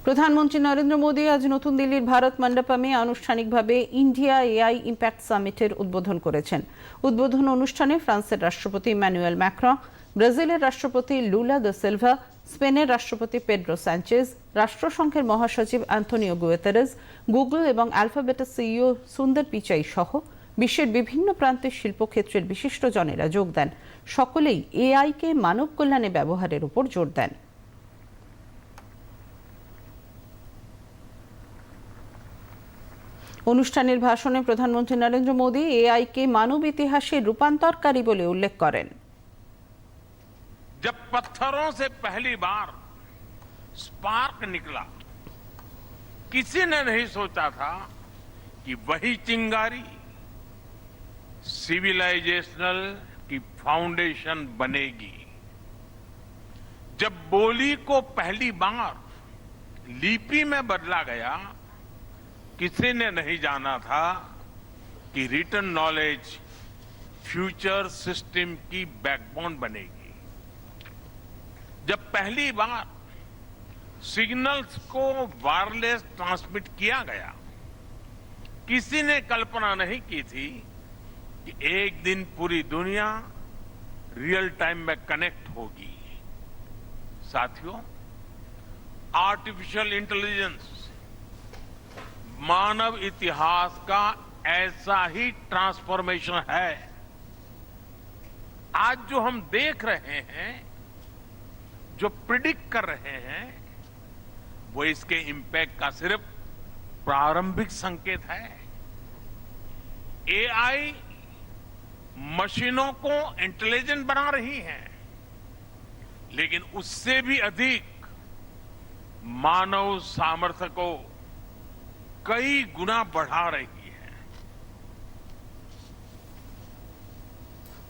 প্রধানমন্ত্রী নরেন্দ্র মোদী আজ নতুন দিল্লির ভারত মণ্ডপমে আনুষ্ঠানিকভাবে ইন্ডিয়া এআই ইম্প্যাক্ট সামিটের উদ্বোধন করেছেন। উদ্বোধন অনুষ্ঠানে ফ্রান্সের রাষ্ট্রপতি ইম্যানুয়েল ম্যাক্রন, ব্রাজিলের রাষ্ট্রপতি লুলা দা সিলভা, স্পেনের রাষ্ট্রপতি পেড্রো সানচেজ, রাষ্ট্রসংঘের মহাসচিব অ্যান্তোনিও গুতেরেস, গুগল এবং অ্যালফাবেটের সিইও সুন্দর পিচাই সহ বিশ্বের বিভিন্ন প্রান্তের শিল্পক্ষেত্রের বিশিষ্টজনেরা যোগ দেন। সকলেই এআইকে মানব কল্যাণে ব্যবহারের উপর জোর দেন। অনুষ্ঠানের ভাষণে প্রধানমন্ত্রী নরেন্দ্র মোদী এআইকে মানব ইতিহাসে রূপান্তরকারী বলে উল্লেখ করেন। जब पत्थरों से पहली बार स्पार्क निकला, किसी ने नहीं सोचा था कि वही चिंगारी सिविलाइजेशनल की फाउंडेशन बनेगी। जब बोली को पहली बार लिपि में बदला गया, किसी ने नहीं जाना था कि रिटन नॉलेज फ्यूचर सिस्टम की बैकबोन बनेगी। जब पहली बार सिग्नल्स को वायरलेस ट्रांसमिट किया गया, किसी ने कल्पना नहीं की थी कि एक दिन पूरी दुनिया रियल टाइम में कनेक्ट होगी। साथियों, आर्टिफिशियल इंटेलिजेंस मानव इतिहास का ऐसा ही ट्रांसफॉर्मेशन है। आज जो हम देख रहे हैं, जो प्रिडिक्ट कर रहे हैं, वो इसके इंपैक्ट का सिर्फ प्रारंभिक संकेत है। एआई मशीनों को इंटेलिजेंट बना रही है, लेकिन उससे भी अधिक मानव सामर्थ्य को कई गुना बढ़ा रही है।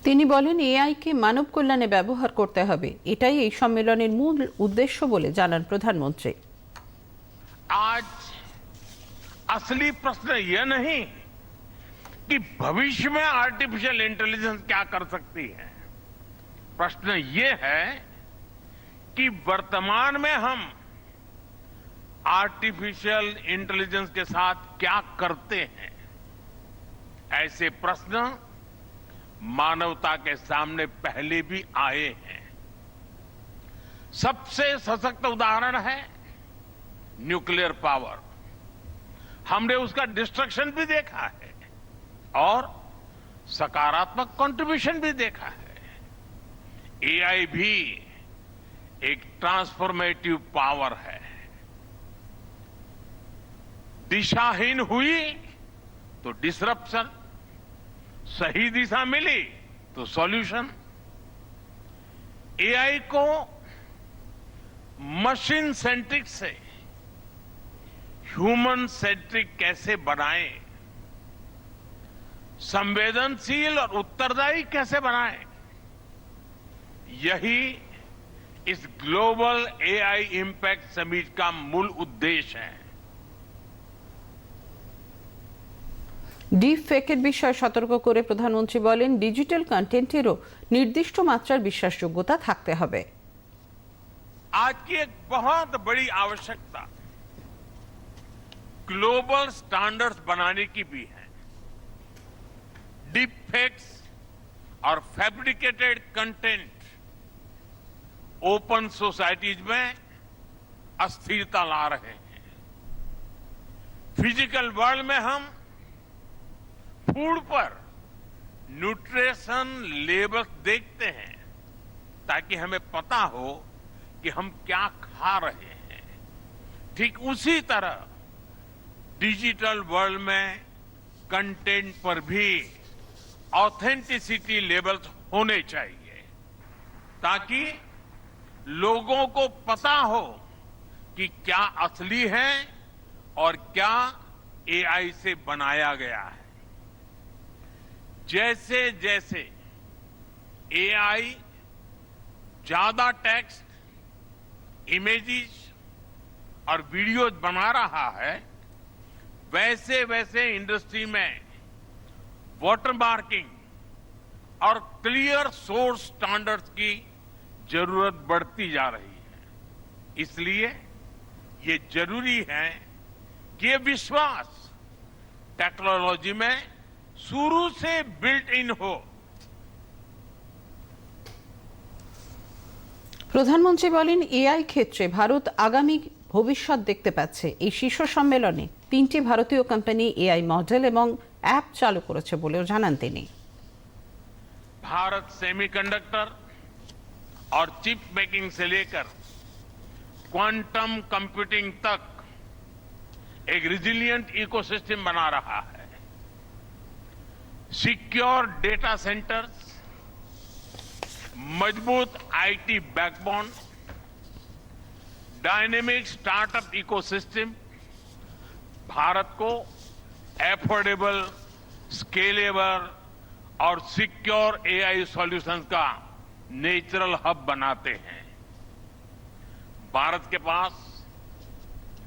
তিনি বলেন, এআইকে মানব কল্যাণে ব্যবহার করতে হবে, এটাই এই সম্মেলনের মূল উদ্দেশ্য বলে জানান প্রধানমন্ত্রী। आज असली प्रश्न यह नहीं कि भविष्य में आर्टिफिशियल इंटेलिजेंस क्या कर सकती है। प्रश्न यह है कि वर्तमान में हम आर्टिफिशियल इंटेलिजेंस के साथ क्या करते हैं। ऐसे प्रश्न मानवता के सामने पहले भी आए हैं। सबसे सशक्त उदाहरण है न्यूक्लियर पावर। हमने उसका डिस्ट्रक्शन भी देखा है और सकारात्मक कंट्रीब्यूशन भी देखा है। एआई भी एक ट्रांसफॉर्मेटिव पावर है। दिशाहीन हुई तो डिसरप्शन, सही दिशा मिली तो सॉल्यूशन। एआई को मशीन सेंट्रिक से ह्यूमन सेंट्रिक कैसे बनाएं, संवेदनशील और उत्तरदायी कैसे बनाएं, यही इस ग्लोबल एआई इंपैक्ट समिट का मूल उद्देश्य है। ডিপ ফেকের বিষয়ে সতর্ক করে প্রধানমন্ত্রী বলেন, ডিজিটাল কন্টেন্টেরও নির্দিষ্ট মাত্রার বিশ্বাসযোগ্যতা থাকতে হবে। आज की एक बहुत बड़ी आवश्यकता ग्लोबल स्टैंडर्ड्स बनाने की भी है। डीप फेक्स और फैब्रिकेटेड कंटेंट ओपन सोसाइटीज में अस्थिरता ला रहे हैं। फिजिकल वर्ल्ड में हम फूड पर न्यूट्रिशन लेबल्स देखते हैं ताकि हमें पता हो कि हम क्या खा रहे हैं। ठीक उसी तरह डिजिटल वर्ल्ड में कंटेंट पर भी ऑथेंटिसिटी लेबल्स होने चाहिए ताकि लोगों को पता हो कि क्या असली है और क्या एआई से बनाया गया है। जैसे जैसे एआई ज्यादा टेक्स्ट, इमेजेस और वीडियोज बना रहा है, वैसे वैसे इंडस्ट्री में वाटरमार्किंग और क्लियर सोर्स स्टैंडर्ड्स की जरूरत बढ़ती जा रही है। इसलिए ये जरूरी है कि ये विश्वास टेक्नोलॉजी में शुरू से बिल्ट इन हो। প্রধানমন্ত্রী বলেন এআই ক্ষেত্রে ভারত আগামী ভবিষ্যৎ দেখতে পাচ্ছে। এই শীর্ষ সম্মেলনে 3টি ভারতীয় কোম্পানি এআই মডেল এবং অ্যাপ চালু করেছে বলেও জানান তিনি। भारत सेमीकंडक्टर और चिप मेकिंग से लेकर क्वांटम कंप्यूटिंग तक एक रिजिलियंट इकोसिस्टम बना रहा है। सिक्योर डेटा सेंटर्स, मजबूत IT backbone, dynamic startup ecosystem Bharat को एफोर्डेबल, स्केलेबल और सिक्योर एआई सॉल्यूशंस का नेचुरल हब बनाते हैं। भारत के पास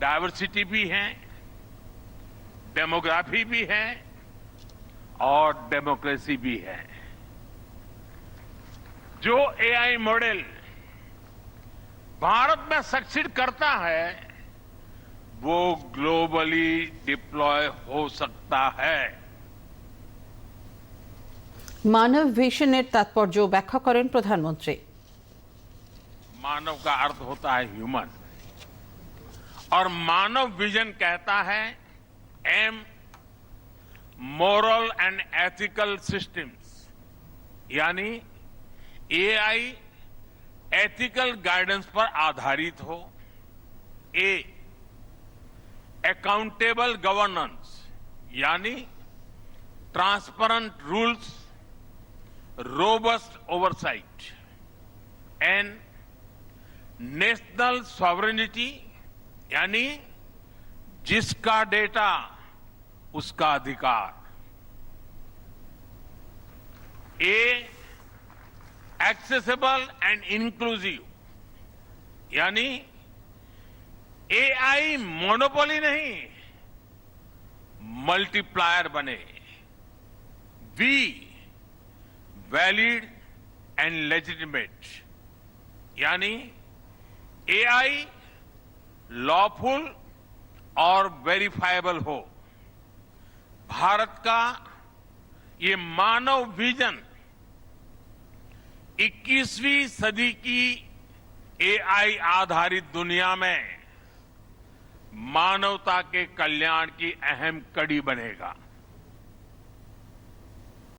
डायवर्सिटी भी है, डेमोग्राफी भी है और डेमोक्रेसी भी है। जो एआई मॉडल भारत में सक्सीड करता है वो ग्लोबली डिप्लॉय हो सकता है। মানব ভিশনের তাৎপর্য ব্যাখ্যা করেন প্রধানমন্ত্রী। मानव का अर्थ होता है ह्यूमन और मानव विजन कहता है M moral and ethical systems, यानी एआई एथिकल गाइडेंस पर आधारित हो। ए अकाउंटेबल गवर्नेंस, यानी transparent rules, robust oversight. N national sovereignty, यानी जिसका डेटा उसका अधिकार। ए एक्सेसिबल एंड इंक्लूसिव, यानी एआई मोनोपोली नहीं, मल्टीप्लायर बने। वी वैलिड एंड लेजिटिमेट, यानी एआई लॉफुल और वेरीफाइबल हो। भारत का ये मानव विजन 21वीं सदी की एआई आधारित दुनिया में मानवता के कल्याण की अहम कड़ी बनेगा।